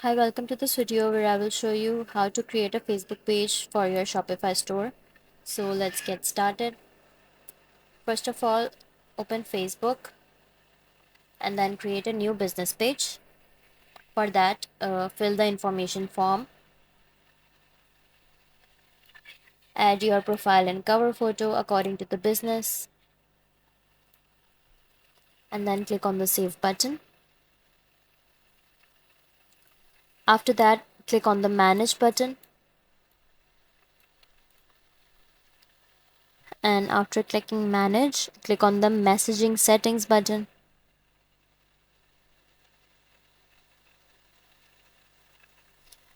Hi, welcome to this video where I will show you how to create a Facebook page for your Shopify store. So let's get started. First of all, open Facebook and then create a new business page. For that, fill the information form, add your profile and cover photo according to the business, and then click on the save button. After that, click on the manage button, and after clicking manage, click on the messaging settings button.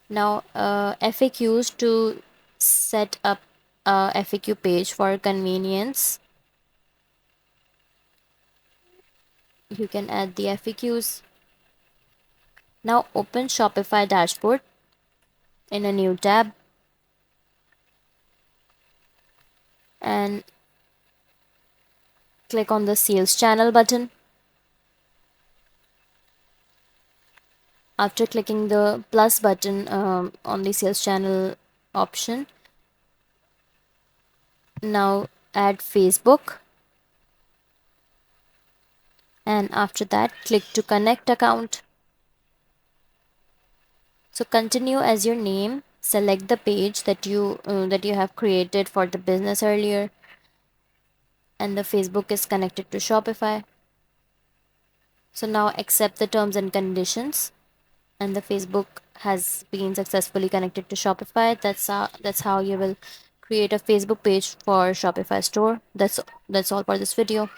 Now, FAQs to set up a FAQ page for convenience. You can add the FAQs. Now, open Shopify dashboard in a new tab and click on the sales channel button. After clicking the plus button on the sales channel option, now add Facebook, and after that click to connect account. So continue as your name, select the page that you have created for the business earlier, and the Facebook is connected to Shopify. So now accept the terms and conditions, and the Facebook has been successfully connected to Shopify. That's how you will create a Facebook page for Shopify store. That's all for this video.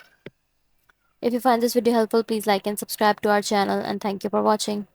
If you find this video helpful, please like and subscribe to our channel, and thank you for watching.